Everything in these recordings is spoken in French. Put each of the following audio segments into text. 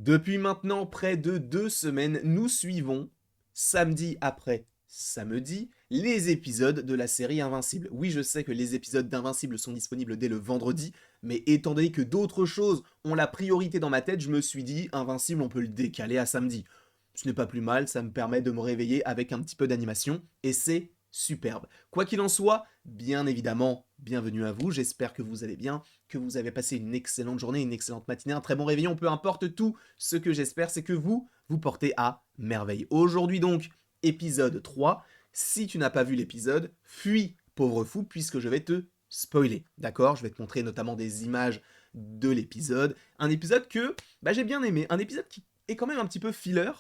Depuis maintenant près de 2 semaines, nous suivons, samedi après samedi, les épisodes de la série Invincible. Oui, je sais que les épisodes d'Invincible sont disponibles dès le vendredi, mais étant donné que d'autres choses ont la priorité dans ma tête, je me suis dit, Invincible, on peut le décaler à samedi. Ce n'est pas plus mal, ça me permet de me réveiller avec un petit peu d'animation, et c'est superbe. Quoi qu'il en soit, bien évidemment, bienvenue à vous, j'espère que vous allez bien, que vous avez passé une excellente journée, une excellente matinée, un très bon réveillon, peu importe tout, ce que j'espère, c'est que vous portez à merveille. Aujourd'hui donc, épisode 3, si tu n'as pas vu l'épisode, fuis pauvre fou, puisque je vais te spoiler, d'accord? Je vais te montrer notamment des images de l'épisode, un épisode que j'ai bien aimé, un épisode qui est quand même un petit peu filler,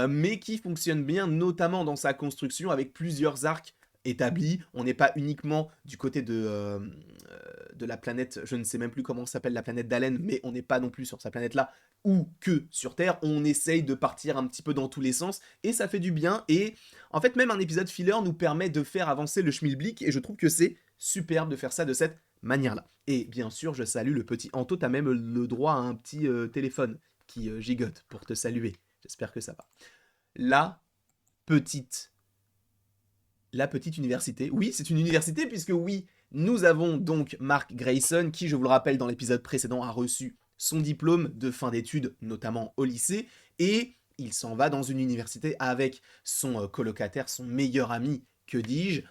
mais qui fonctionne bien, notamment dans sa construction, avec plusieurs arcs établis. On n'est pas uniquement du côté de la planète, je ne sais même plus comment s'appelle la planète d'Alen, mais on n'est pas non plus sur sa planète-là, ou que sur Terre. On essaye de partir un petit peu dans tous les sens, et ça fait du bien, et en fait, même un épisode filler nous permet de faire avancer le schmilblick, et je trouve que c'est superbe de faire ça de cette manière-là. Et bien sûr, je salue le petit Anto, t'as même le droit à un petit téléphone qui gigote pour te saluer. J'espère que ça va. La petite, la petite université. Oui, c'est une université puisque oui, nous avons donc Mark Grayson qui, je vous le rappelle, dans l'épisode précédent, a reçu son diplôme de fin d'études, notamment au lycée, et il s'en va dans une université avec son colocataire, son meilleur ami, que dis-je.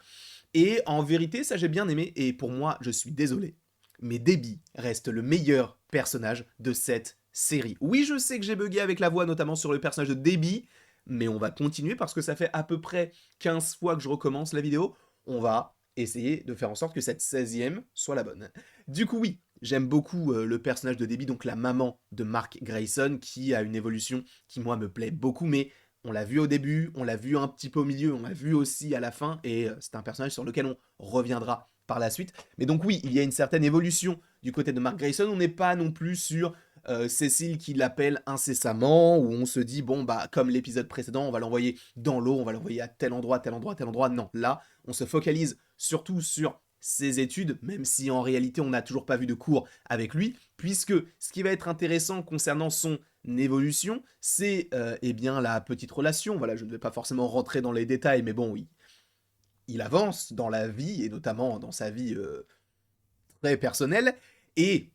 Et en vérité, ça j'ai bien aimé, et pour moi, je suis désolé, mais Debbie reste le meilleur personnage de cette série. Oui, je sais que j'ai bugué avec la voix, notamment sur le personnage de Debbie, mais on va continuer parce que ça fait à peu près 15 fois que je recommence la vidéo. On va essayer de faire en sorte que cette 16e soit la bonne. Du coup, oui, j'aime beaucoup le personnage de Debbie, donc la maman de Mark Grayson, qui a une évolution qui, moi, me plaît beaucoup, mais on l'a vu au début, on l'a vu un petit peu au milieu, on l'a vu aussi à la fin, et c'est un personnage sur lequel on reviendra par la suite. Mais donc oui, il y a une certaine évolution du côté de Mark Grayson, on n'est pas non plus sur Cécile qui l'appelle incessamment, où on se dit, bon, bah, comme l'épisode précédent, on va l'envoyer dans l'eau, on va l'envoyer à tel endroit, tel endroit, tel endroit. Non, là, on se focalise surtout sur ses études, même si en réalité, on n'a toujours pas vu de cours avec lui, puisque ce qui va être intéressant concernant son évolution, c'est eh bien la petite relation. Voilà, je ne vais pas forcément rentrer dans les détails, mais bon, oui, il avance dans la vie, et notamment dans sa vie très personnelle, et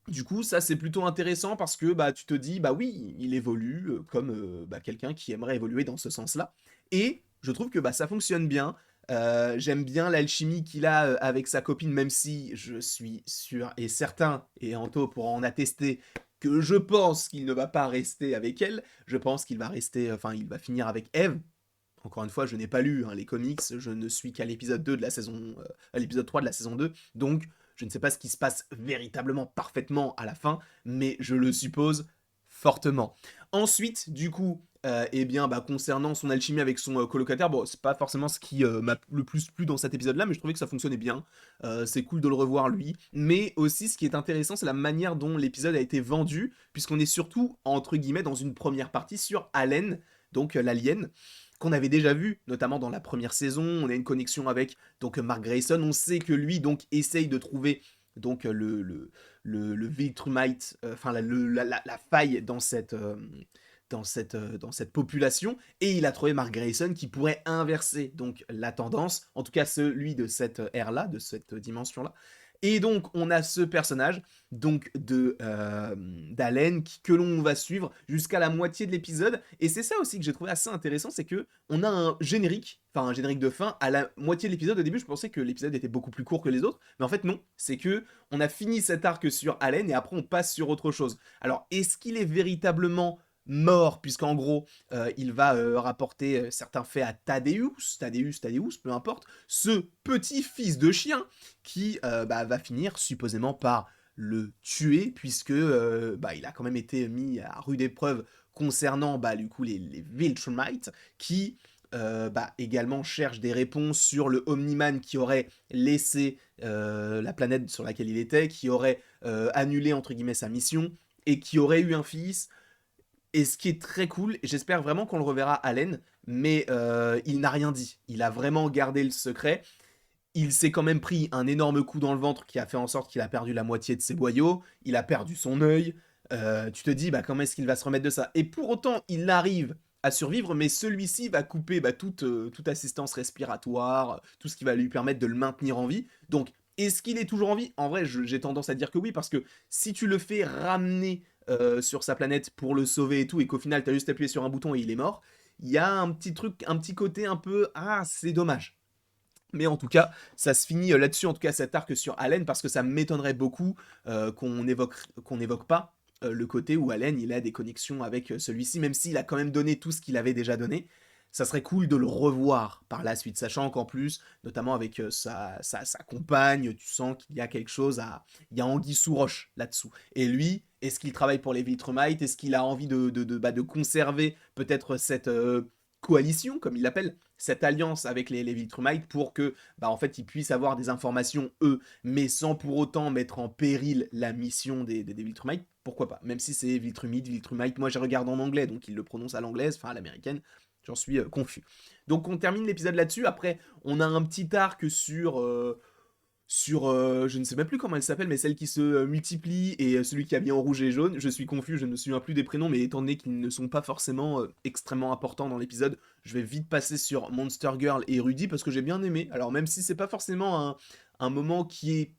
du coup, ça c'est plutôt intéressant parce que bah, tu te dis, bah oui, il évolue comme quelqu'un qui aimerait évoluer dans ce sens-là. Et je trouve que bah, ça fonctionne bien. J'aime bien l'alchimie qu'il a avec sa copine, même si je suis sûr et certain, et Anto pourra en attester, que je pense qu'il ne va pas rester avec elle. Je pense qu'il va rester, enfin, il va finir avec Eve. Encore une fois, je n'ai pas lu hein, les comics, je ne suis qu'à l'épisode 2 de la saison, à l'épisode 3 de la saison 2, donc je ne sais pas ce qui se passe véritablement parfaitement à la fin, mais je le suppose fortement. Ensuite, du coup, eh bien, concernant son alchimie avec son colocataire, bon, c'est pas forcément ce qui m'a le plus plu dans cet épisode-là, mais je trouvais que ça fonctionnait bien. C'est cool de le revoir lui, mais aussi ce qui est intéressant, c'est la manière dont l'épisode a été vendu, puisqu'on est surtout entre guillemets dans une première partie sur Allen, donc l'alien qu'on avait déjà vu, notamment dans la première saison. On a une connexion avec donc Mark Grayson. On sait que lui donc essaye de trouver donc le Viltrumite, enfin la faille dans cette population, et il a trouvé Mark Grayson qui pourrait inverser donc la tendance, en tout cas celui de cette ère-là, de cette dimension-là. Et donc on a ce personnage donc de d'Allen que l'on va suivre jusqu'à la moitié de l'épisode, et c'est ça aussi que j'ai trouvé assez intéressant, c'est que on a un générique, enfin un générique de fin à la moitié de l'épisode. Au début je pensais que l'épisode était beaucoup plus court que les autres, mais en fait non, c'est que on a fini cet arc sur Allen et après on passe sur autre chose. Alors est-ce qu'il est véritablement mort, puisqu'en gros il va rapporter certains faits à Thaddeus, peu importe, ce petit fils de chien qui va finir supposément par le tuer, puisque il a quand même été mis à rude épreuve concernant du coup les Viltrumites, qui également cherchent des réponses sur le Omniman qui aurait laissé la planète sur laquelle il était, qui aurait annulé entre guillemets sa mission, et qui aurait eu un fils. Et ce qui est très cool, et j'espère vraiment qu'on le reverra Allen, mais il n'a rien dit. Il a vraiment gardé le secret. Il s'est quand même pris un énorme coup dans le ventre qui a fait en sorte qu'il a perdu la moitié de ses boyaux, il a perdu son œil, Tu te dis, bah, comment est-ce qu'il va se remettre de ça? Et pour autant, il arrive à survivre, mais celui-ci va couper bah, toute assistance respiratoire, tout ce qui va lui permettre de le maintenir en vie. Donc, est-ce qu'il est toujours en vie? En vrai, j'ai tendance à dire que oui, parce que si tu le fais ramener sur sa planète pour le sauver et tout, et qu'au final, tu as juste appuyé sur un bouton et il est mort, il y a un petit truc, un petit côté un peu, ah, c'est dommage. Mais en tout cas, ça se finit là-dessus, en tout cas cet arc sur Allen, parce que ça m'étonnerait beaucoup qu'on n'évoque pas le côté où Allen il a des connexions avec celui-ci, même s'il a quand même donné tout ce qu'il avait déjà donné. Ça serait cool de le revoir par la suite, sachant qu'en plus, notamment avec sa compagne, tu sens qu'il y a quelque chose à... Il y a anguille sous roche là-dessous. Et lui, est-ce qu'il travaille pour les Viltrumites? Est-ce qu'il a envie de conserver peut-être cette coalition, comme il l'appelle, cette alliance avec les Viltrumites pour que, bah, en fait, ils puissent avoir des informations, eux, mais sans pour autant mettre en péril la mission des Viltrumites? Pourquoi pas? Même si c'est Viltrumite, moi je regarde en anglais, donc il le prononce à l'anglaise, enfin à l'américaine, j'en suis confus. Donc on termine l'épisode là-dessus, après on a un petit arc sur je ne sais même plus comment elle s'appelle, mais celle qui se multiplie et celui qui est habillé en rouge et jaune. Je suis confus, je ne me souviens plus des prénoms, mais étant donné qu'ils ne sont pas forcément extrêmement importants dans l'épisode, je vais vite passer sur Monster Girl et Rudy parce que j'ai bien aimé. Alors même si c'est pas forcément un moment qui est,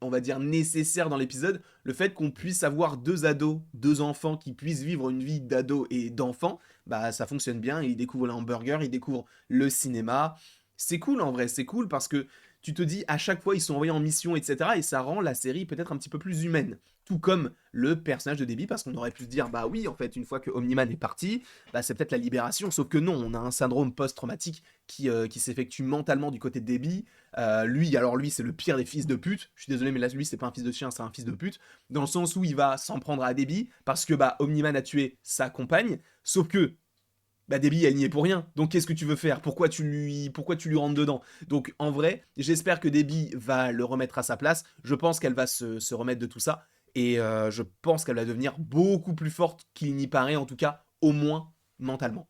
on va dire, nécessaire dans l'épisode, le fait qu'on puisse avoir deux ados, deux enfants qui puissent vivre une vie d'ado et d'enfant, bah ça fonctionne bien. Ils découvrent le hamburger, ils découvrent le cinéma. C'est cool en vrai, c'est cool parce que tu te dis à chaque fois ils sont envoyés en mission, etc. Et ça rend la série peut-être un petit peu plus humaine. Tout comme le personnage de Debbie, parce qu'on aurait pu se dire, bah oui, en fait, une fois que Omniman est parti, bah c'est peut-être la libération, sauf que non, on a un syndrome post-traumatique qui s'effectue mentalement du côté de Debbie. Lui, c'est le pire des fils de pute. Je suis désolé, mais là, lui, c'est pas un fils de chien, c'est un fils de pute. Dans le sens où il va s'en prendre à Debbie, parce que bah Omniman a tué sa compagne, sauf que bah Debbie elle n'y est pour rien. Donc qu'est-ce que tu veux faire? Pourquoi tu lui rentres dedans? Donc en vrai, j'espère que Debbie va le remettre à sa place. Je pense qu'elle va se remettre de tout ça. Et je pense qu'elle va devenir beaucoup plus forte qu'il n'y paraît, en tout cas, au moins mentalement.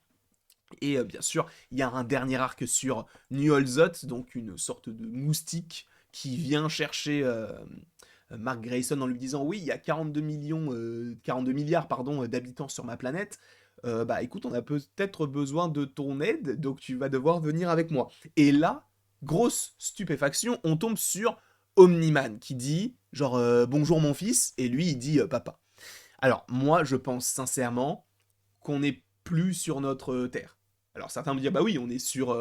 Et bien sûr, il y a un dernier arc sur Nuolzot, donc une sorte de moustique qui vient chercher Mark Grayson en lui disant oui, il y a 42 milliards pardon, d'habitants sur ma planète. Bah écoute, on a peut-être besoin de ton aide, donc tu vas devoir venir avec moi. Et là, grosse stupéfaction, on tombe sur Omniman qui dit genre bonjour mon fils, et lui il dit papa. Alors moi je pense sincèrement qu'on n'est plus sur notre Terre. Alors certains me disent bah oui on est sur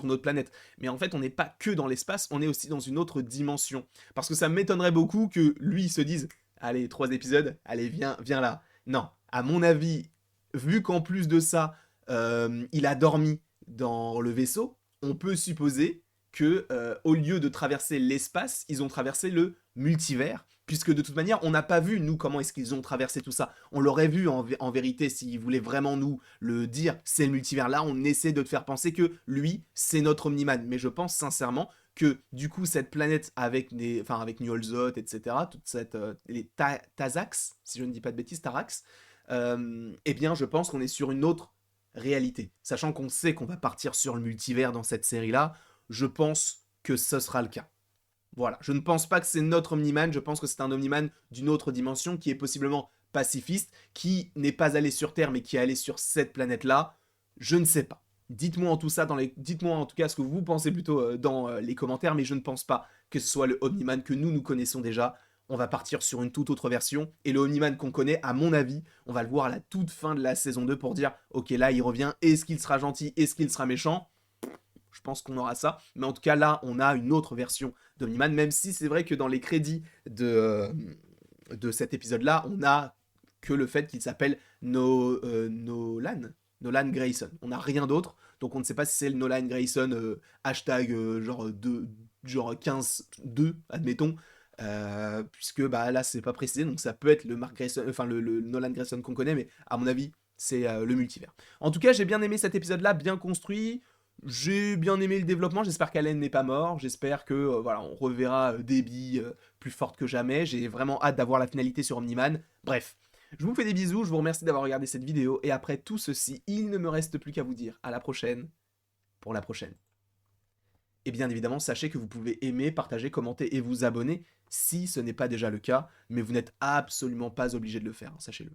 notre planète, mais en fait on n'est pas que dans l'espace, on est aussi dans une autre dimension. Parce que ça m'étonnerait beaucoup que lui se dise allez 3 épisodes, allez viens là. Non, à mon avis, vu qu'en plus de ça il a dormi dans le vaisseau, on peut supposer que au lieu de traverser l'espace, ils ont traversé le multivers, puisque de toute manière, on n'a pas vu, nous, comment est-ce qu'ils ont traversé tout ça. On l'aurait vu en vérité, s'ils voulaient vraiment nous le dire, c'est le multivers. Là, on essaie de te faire penser que lui, c'est notre Omniman. Mais je pense sincèrement que, du coup, cette planète avec Nuolzot, etc., toute cette, les Tazax, si je ne dis pas de bêtises, Tarax, eh bien, je pense qu'on est sur une autre réalité. Sachant qu'on sait qu'on va partir sur le multivers dans cette série-là, je pense que ce sera le cas. Voilà, je ne pense pas que c'est notre Omniman, je pense que c'est un Omniman d'une autre dimension qui est possiblement pacifiste, qui n'est pas allé sur Terre mais qui est allé sur cette planète-là. Je ne sais pas. Dites-moi en tout cas ce que vous pensez plutôt dans les commentaires, mais je ne pense pas que ce soit le Omniman que nous connaissons déjà. On va partir sur une toute autre version, et le Omniman qu'on connaît, à mon avis, on va le voir à la toute fin de la saison 2 pour dire, ok là il revient, est-ce qu'il sera gentil, est-ce qu'il sera méchant? Je pense qu'on aura ça, mais en tout cas là on a une autre version d'Omniman, même si c'est vrai que dans les crédits de cet épisode-là, on a que le fait qu'il s'appelle Nolan Grayson. On n'a rien d'autre, donc on ne sait pas si c'est le Nolan Grayson hashtag genre 15-2, admettons, puisque bah, là c'est pas précisé, donc ça peut être le Mark Grayson, enfin le Nolan Grayson qu'on connaît, mais à mon avis c'est le multivers. En tout cas, j'ai bien aimé cet épisode-là, bien construit. J'ai bien aimé le développement, j'espère qu'Allen n'est pas mort, j'espère que voilà, on reverra Debbie plus forte que jamais, j'ai vraiment hâte d'avoir la finalité sur Omniman. Bref, je vous fais des bisous, je vous remercie d'avoir regardé cette vidéo, et après tout ceci, il ne me reste plus qu'à vous dire à la prochaine, pour la prochaine. Et bien évidemment, sachez que vous pouvez aimer, partager, commenter et vous abonner si ce n'est pas déjà le cas, mais vous n'êtes absolument pas obligé de le faire, hein, sachez-le.